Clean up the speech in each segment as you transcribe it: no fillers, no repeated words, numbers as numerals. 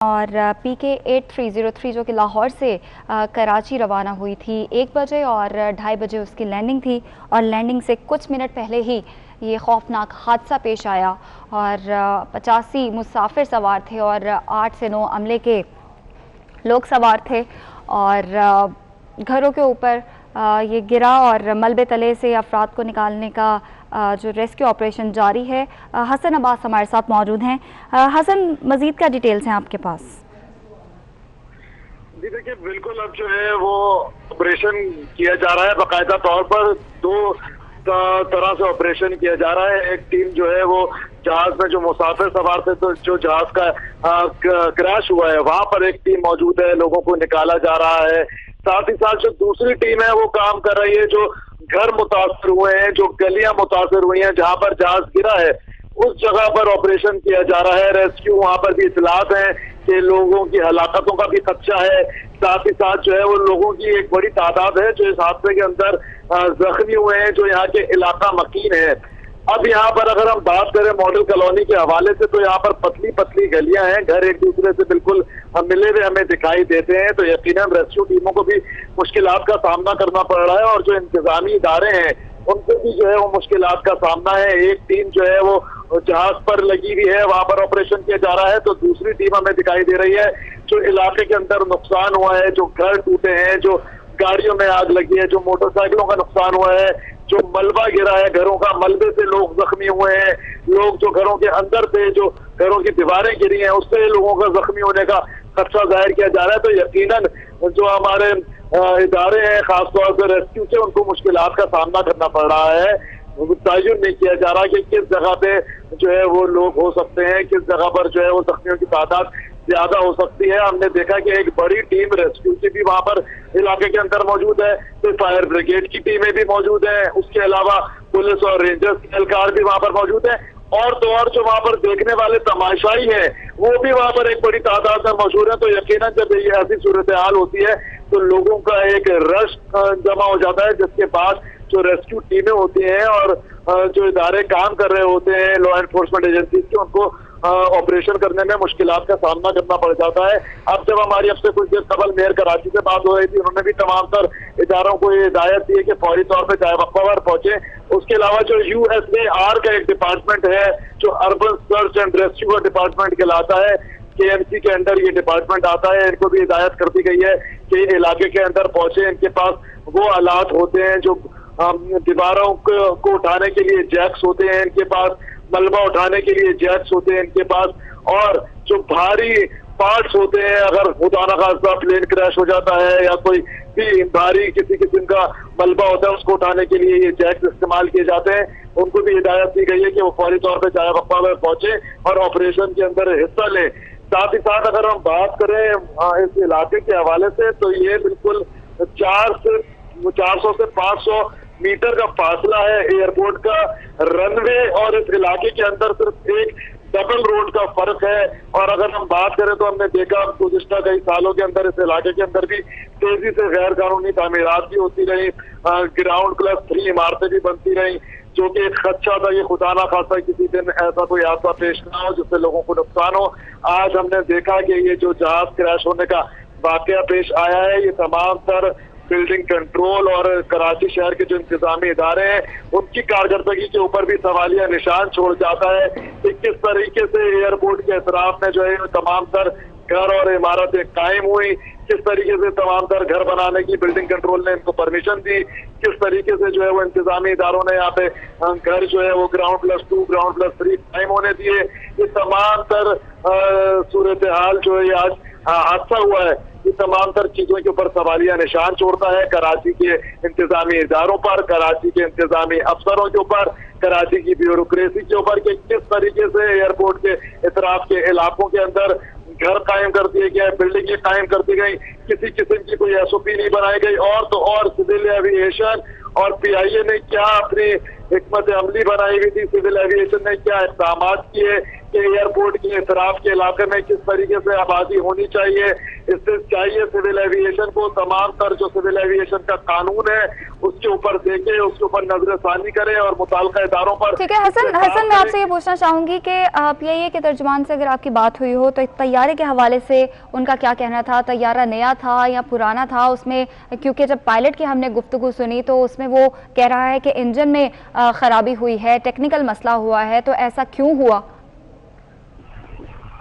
और PK-8303 जो कि लाहौर से कराची रवाना हुई थी 1 बजे और 2:30 बजे उसकी लैंडिंग थी और लैंडिंग से कुछ मिनट पहले ही ये खौफनाक हादसा पेश आया और 85 मुसाफिर सवार थे और 8 से 9 अमले के लोग सवार थे और घरों के ऊपर ये गिरा और मलबे तले से अफराद को निकालने का जो रेस्क्यू ऑपरेशन जारी है। हसन अब्बास हमारे साथ मौजूद हैं। हसन, मजीद क्या डिटेल्स हैं आपके पास? जी देखिए, बिल्कुल अब जो है वो ऑपरेशन किया जा रहा है। बाकायदा तौर पर दो तरह से ऑपरेशन किया जा रहा है। एक टीम जो है वो जहाज में जो मुसाफिर सवार थे, तो जो जहाज का क्रैश हुआ है वहां पर एक टीम मौजूद है, लोगों को निकाला जा रहा है। साथ ही साथ जो दूसरी टीम है वो काम कर रही है, जो घर मुतासर हुए हैं, जो गलियां मुतासर हुई हैं, जहां पर जहाज गिरा है उस जगह पर ऑपरेशन किया जा रहा है। रेस्क्यू वहां पर भी इतलात है कि लोगों की हलाकतों का भी खदशा है। साथ ही साथ जो है वो लोगों की एक बड़ी तादाद है जो इस हादसे के अंदर जख्मी हुए हैं, जो यहाँ के इलाका मकीन है। अब यहाँ पर अगर हम बात करें मॉडल कॉलोनी के हवाले से, तो यहाँ पर पतली पतली गलियां हैं, घर एक दूसरे से बिल्कुल मिले हुए हमें दिखाई देते हैं। तो यकीनन रेस्क्यू टीमों को भी मुश्किलात का सामना करना पड़ रहा है और जो इंतजामी इदारे हैं उनको भी जो है वो मुश्किलात का सामना है। एक टीम जो है वो जहाज पर लगी हुई है, वहां पर ऑपरेशन किया जा रहा है, तो दूसरी टीम हमें दिखाई दे रही है जो इलाके के अंदर नुकसान हुआ है, जो घर टूटे हैं, जो गाड़ियों में आग लगी है, जो मोटरसाइकिलों का नुकसान हुआ है, जो मलबा गिरा है घरों का, मलबे से लोग जख्मी हुए हैं, लोग जो घरों के अंदर थे, जो घरों की दीवारें गिरी हैं उससे लोगों का जख्मी होने का खदशा जाहिर किया जा रहा है। तो यकीनन जो हमारे इदारे हैं खासतौर से रेस्क्यू के, उनको मुश्किलात का सामना करना पड़ रहा है। तयन नहीं किया जा रहा कि किस जगह पे जो है वो लोग हो सकते हैं, किस जगह पर जो है वो जख्मियों की तादाद ज्यादा हो सकती है। हमने देखा कि एक बड़ी टीम रेस्क्यू की भी वहां पर इलाके के अंदर मौजूद है, तो फायर ब्रिगेड की टीमें भी मौजूद है, उसके अलावा पुलिस और रेंजर्स की एहलकार भी वहां पर मौजूद है और तो और जो वहां पर देखने वाले तमाशाई हैं वो भी वहां पर एक बड़ी तादाद में मौजूद है। तो यकीनन जब ये ऐसी सूरत हाल होती है तो लोगों का एक रश जमा हो जाता है, जिसके बाद जो रेस्क्यू टीमें होती हैं और जो इदारे काम कर रहे होते हैं लॉ एनफोर्समेंट एजेंसीज के, उनको ऑपरेशन करने में मुश्किलात का सामना करना पड़ जाता है। अब जब हमारी अब से कुछ देर कबल मेयर कराची से बात हो रही थी, उन्होंने भी तमाम तर इदारों को ये हिदायत दी है कि फौरी तौर पर जाए वक्फा पर पहुंचे। उसके अलावा जो USAR का एक डिपार्टमेंट है जो अर्बन सर्च एंड रेस्क्यू का डिपार्टमेंट कहलाता है, KMC के अंदर ये डिपार्टमेंट आता है, इनको भी हिदायत कर दी गई है कि इलाके के अंदर पहुंचे। इनके पास वो आलात होते हैं जो दीवारों को उठाने के लिए जैक्स होते हैं, इनके पास मलबा उठाने के लिए जैक्स होते हैं इनके पास, और जो भारी पार्ट्स होते हैं, अगर खुदा न खास्ता प्लेन क्रैश हो जाता है या कोई भी भारी किसी किस्म का मलबा होता है उसको उठाने के लिए ये जैक्स इस्तेमाल किए जाते हैं। उनको भी हिदायत दी गई है कि वो फौरी तौर पर जाए वक्फा में पहुंचे और ऑपरेशन के अंदर हिस्सा लें। साथ ही साथ अगर हम बात करें इस इलाके के हवाले से, तो ये बिल्कुल 400 से 500 मीटर का फासला है एयरपोर्ट का। रनवे और इस इलाके के अंदर सिर्फ एक डबल रोड का फर्क है। और अगर हम बात करें तो हमने देखा गुज़िश्ता कई सालों के अंदर इस इलाके के अंदर भी तेजी से गैर कानूनी तामीरात भी होती रही, ग्राउंड प्लस 3 इमारतें भी बनती रही, जो कि एक खदशा था कि खुदा ना खास्ता किसी दिन ऐसा कोई हादसा पेश ना हो जिससे लोगों को नुकसान हो। आज हमने देखा कि ये जो जहाज क्रैश होने का वाकया पेश आया है, ये तमाम तर बिल्डिंग कंट्रोल और कराची शहर के जो इंतजामी इदारे हैं उनकी कारकर्दगी के ऊपर भी सवालिया निशान छोड़ जाता है कि किस तरीके से एयरपोर्ट के एतराफ में जो है तमाम तर घर और इमारतें कायम हुई, किस तरीके से तमाम तर घर बनाने की बिल्डिंग कंट्रोल ने इनको परमिशन दी, किस तरीके से जो है वो इंतजामी इदारों ने यहाँ पे घर जो है वो ग्राउंड प्लस 2 ग्राउंड प्लस 3 कायम होने दिए। ये तमाम तर सूरत हाल जो है आज हादसा हुआ है, ये तमाम तर चीजों के ऊपर सवालिया निशान छोड़ता है कराची के इंतजामी इदारों पर, कराची के इंतजामी अफसरों के ऊपर, कराची की ब्यूरोक्रेसी के ऊपर कि किस तरीके से एयरपोर्ट के इतराफ के इलाकों के अंदर घर कायम कर दिए गए, बिल्डिंगें कायम कर दी गई, किसी किस्म की कोई SOP नहीं बनाई गई। और तो और सिविल एविएशन और PIA ने क्या अपनी हिकमत अमली बनाई हुई थी, सिविल एविएशन ने क्या इक़दाम किए कि एयरपोर्ट के इतराफ के इलाके में किस तरीके से आबादी होनी चाहिए, इससे चाहिए सिविल एविएशन को तमाम तर जो सिविल एविएशन का कानून है उसके ऊपर देखे, उसके ऊपर नजरसानी करे और मुताल्लिका इदारों पर। ठीक है हसन, मैं आपसे ये पूछना चाहूंगी कि पीआईए के तर्जुमान से अगर आपकी बात हुई हो तो तैयारे के हवाले से उनका क्या कहना था? तैयारा नया था या पुराना था? उसमें क्योंकि जब पायलट की हमने गुफ्तगू सुनी तो उसमें वो कह रहा है कि इंजन में खराबी हुई है, टेक्निकल मसला हुआ है, तो ऐसा क्यों हुआ?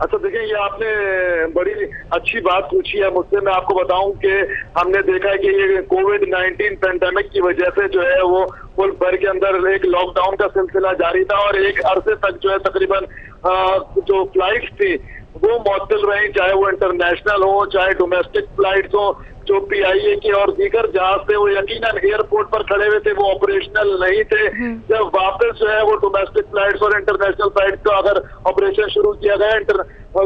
अच्छा देखिए, ये आपने बड़ी अच्छी बात पूछी है मुझसे। मैं आपको बताऊं कि हमने देखा है कि ये कोविड-19 पेंडेमिक की वजह से जो है वो मुल्क भर के अंदर एक लॉकडाउन का सिलसिला जारी था और एक अरसे तक जो है तकरीबन जो फ्लाइट्स थी वो मअतल रही, चाहे वो इंटरनेशनल हो चाहे डोमेस्टिक फ्लाइट्स हो। जो पीआईए के और दीगर जहाज थे वो यकीनन एयरपोर्ट पर खड़े हुए थे, वो ऑपरेशनल नहीं थे। जब वापस जो है वो डोमेस्टिक फ्लाइट्स और इंटरनेशनल फ्लाइट का अगर ऑपरेशन शुरू किया गया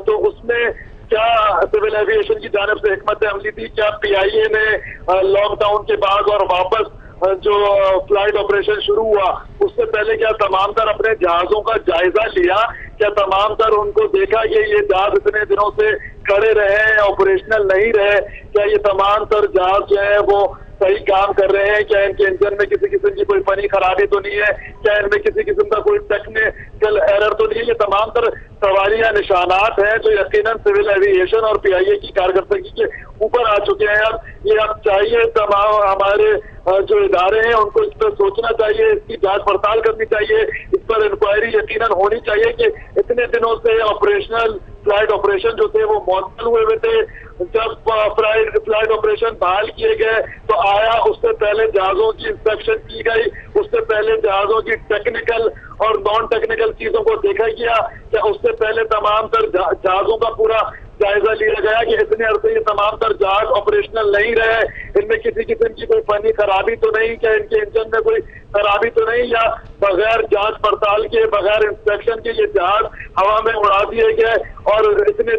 तो उसमें क्या सिविल एविएशन की जानिब से हिकमत अमली थी? क्या पीआईए ने लॉकडाउन के बाद और वापस जो फ्लाइट ऑपरेशन शुरू हुआ उससे पहले क्या तमाम तर अपने जहाजों का जायजा लिया? क्या तमाम तर उनको देखा कि ये जहाज इतने दिनों से खड़े रहे, ऑपरेशनल नहीं रहे? क्या ये तमाम तर जहाज जो है वो सही काम कर रहे हैं? क्या इनके इंजन में किसी किस्म की कोई फनी खराबी तो नहीं है? क्या इनमें किसी किस्म का कोई टेक्निकल एरर तो नहीं है? ये तमाम तर सवालिया निशानात हैं जो यकीनन सिविल एविएशन और पीआईए की कारकर्दगी के ऊपर आ चुके हैं। अब चाहिए तमाम हमारे जो इदारे हैं उनको इस पर सोचना चाहिए, इसकी जांच पड़ताल करनी चाहिए, इस पर इंक्वायरी यकीनन होनी चाहिए कि इतने दिनों से ऑपरेशनल फ्लाइट ऑपरेशन जो थे वो मअतल हुए थे। जब फ्लाइट ऑपरेशन बहाल किए गए तो आया, उससे पहले जहाजों की इंस्पेक्शन की गई, उससे पहले जहाजों की टेक्निकल और नॉन टेक्निकल चीजों को देखा गया। क्या उससे पहले तमाम तर जहाजों का पूरा जायजा लिया गया कि इतने अरसे ये तमाम तर जहाज ऑपरेशनल नहीं रहे, इनमें किसी किस्म की कोई फनी खराबी तो नहीं? क्या इनके इंजन में कोई खराबी तो नहीं? या बगैर जांच पड़ताल के, बगैर इंस्पेक्शन के ये जहाज हवा में उड़ा दिए गए और इतने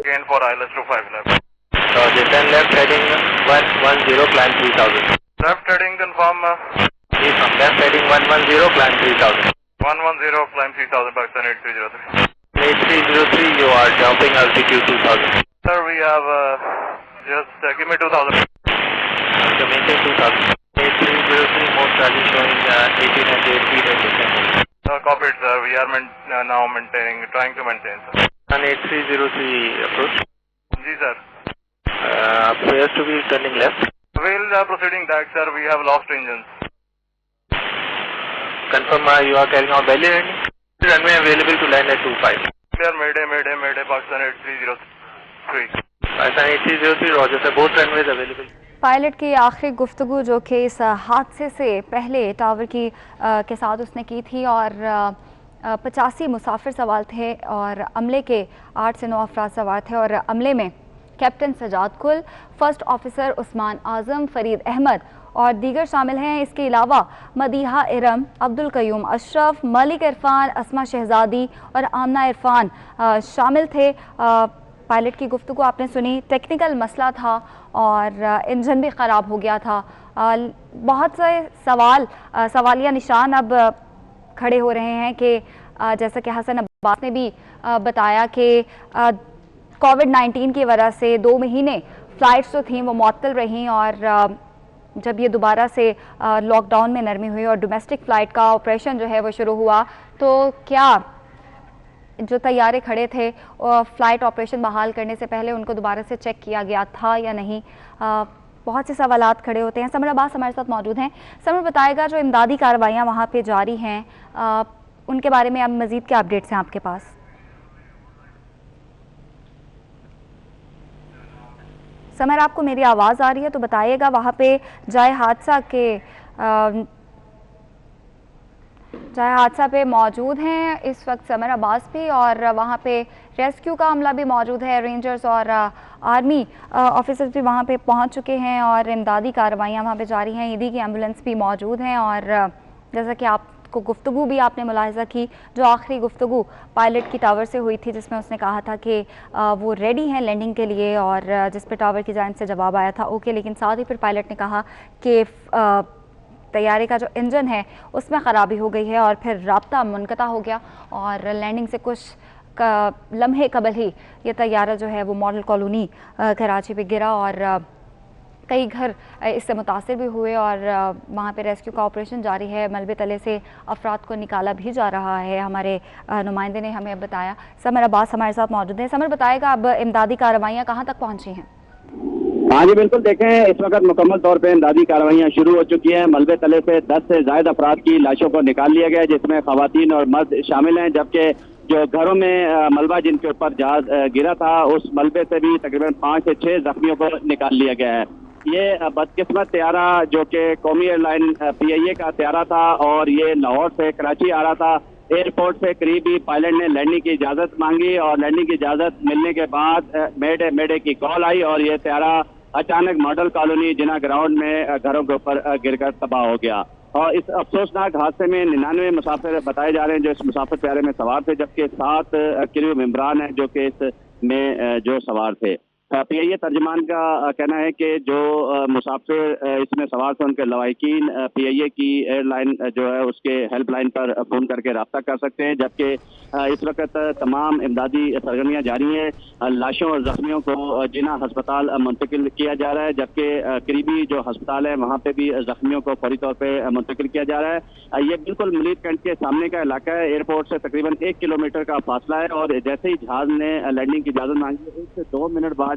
left heading 110 climb 3000. Left heading confirm. Left heading 110 climb 3000. 110 climb 3000 Pakistan 8303. 8303 you are jumping altitude 2000. Sir, we have just give me 2000. So maintain 2000. 8303 most value showing 1800 feet at descent. Copied sir, we are now maintaining, trying to maintain sir. 8303 approach. Ji sir. Appears to be turning left. We'll proceeding back sir, we have lost engines. Confirm you are carrying out belly landing. Runway available to land at 25. Clear, Mayday, Pakistan 8303. Pakistan 8303, Roger sir, both runways available. Pilot की आखिरी गुफ्तगू जो कि इस हादसे से पहले tower की के साथ उसने की थी और 85 मुसाफिर सवार थे और अमले के 8 से 9 अफराद सवार थे और अमले में कैप्टन सजाद कुल, फर्स्ट ऑफिसर उस्मान आजम, फरीद अहमद और दीगर शामिल हैं। इसके अलावा मदीहा इरम, अब्दुल कयूम अशरफ, मलिक इरफान, अस्मा शहजादी और आमना इरफान शामिल थे। पायलट की गुफ्तगू आपने सुनी, टेक्निकल मसला था और इंजन भी ख़राब हो गया था। बहुत से सवालिया निशान अब खड़े हो रहे हैं कि जैसा कि हसन अब्बास ने भी बताया कि कोविड-19 की वजह से 2 महीने फ़्लाइट्स जो थी वो मअतल रहीं और जब ये दोबारा से लॉकडाउन में नरमी हुई और डोमेस्टिक फ़्लाइट का ऑपरेशन जो है वो शुरू हुआ तो क्या जो तैयारे खड़े थे फ़्लाइट ऑपरेशन बहाल करने से पहले उनको दोबारा से चेक किया गया था या नहीं? बहुत से सवालात खड़े होते हैं। समर अब्बास हमारे साथ मौजूद हैं। समर बताएगा जो इमदादी कार्रवाइयाँ वहाँ पे जारी हैं उनके बारे में अब मज़ीद क्या अपडेट्स हैं आपके पास? समर, आपको मेरी आवाज़ आ रही है तो बताइएगा। वहाँ पे जाए हादसा पे मौजूद हैं इस वक्त समर अब्बास भी और वहाँ पे रेस्क्यू का अमला भी मौजूद है। रेंजर्स और आर्मी ऑफिसर्स भी वहाँ पे पहुँच चुके हैं और इमदादी कार्रवाइयाँ वहाँ पे जारी हैं। ईदी की एम्बुलेंस भी मौजूद हैं और जैसा कि आपको गुफ्तगू भी आपने मुलाहिजा की, जो आखिरी गुफ्तगू पायलट की टावर से हुई थी जिसमें उसने कहा था कि वो रेडी हैं लैंडिंग के लिए और जिस पे टावर की जानिब से जवाब आया था ओके, लेकिन साथ ही फिर पायलट ने कहा कि तैयारे का जो इंजन है उसमें ख़राबी हो गई है और फिर राब्ता मुनक़ता हो गया और लैंडिंग से कुछ लम्हे कबल ही ये तैयारा जो है वो मॉडल कॉलोनी कराची पे गिरा और कई घर इससे मुतासिर भी हुए और वहाँ पे रेस्क्यू का ऑपरेशन जारी है। मलबे तले से अफराद को निकाला भी जा रहा है। हमारे नुमाइंदे ने हमें बताया। समर अब्बास हमारे साथ मौजूद हैं। समर, बताएगा अब इमदादी कार्रवाइयाँ कहाँ तक पहुँची हैं? हाँ जी बिल्कुल, देखें इस वक्त मुकम्मल तौर पे इमदादी कार्रवाइयाँ शुरू हो चुकी हैं। मलबे तले से 10 से ज्यादा अफराद की लाशों को निकाल लिया गया, जिसमें खवातीन और मर्द शामिल हैं, जबकि जो घरों में मलबा जिनके ऊपर जहाज गिरा था उस मलबे से भी तकरीबन 5 से 6 जख्मियों को निकाल लिया गया है। ये बदकिस्मत त्यारा जो कि कौमी एयरलाइन PIA का त्यारा था और ये लाहौर से कराची आ रहा था। एयरपोर्ट से करीब ही पायलट ने लैंडिंग की इजाजत मांगी और लैंडिंग की इजाजत मिलने के बाद मेडे की कॉल आई और ये त्यारा अचानक मॉडल कॉलोनी जिना ग्राउंड में घरों के ऊपर गिरकर तबाह हो गया। और इस अफसोसनाक हादसे में 99 मुसाफिर बताए जा रहे हैं जो इस मुसाफिर त्यारे में सवार थे, जबकि 7 क्रू मेंबरान हैं जो कि इसमें जो सवार थे। PIA तर्जमान का कहना है कि जो मुसाफिर इसमें सवार थे उनके लवाहिकीन PIA की एयरलाइन जो है उसके हेल्पलाइन पर फ़ोन करके रब्ता कर सकते हैं, जबकि इस वक्त तमाम इमदादी सरगर्मियाँ जारी हैं। लाशों और जख्मियों को जिना हस्पताल मुंतकिल किया जा रहा है, जबकि करीबी जो हस्पताल है वहाँ पे भी जख्मियों को फौरी तौर पर मुंतकिल किया जा रहा है। ये बिल्कुल मलीद कैंट के सामने का इलाका है। एयरपोर्ट से तकरीबन 1 किलोमीटर का फासला है और जैसे ही जहाज ने लैंडिंग की इजाज़त मांगी 1 से 2 मिनट बाद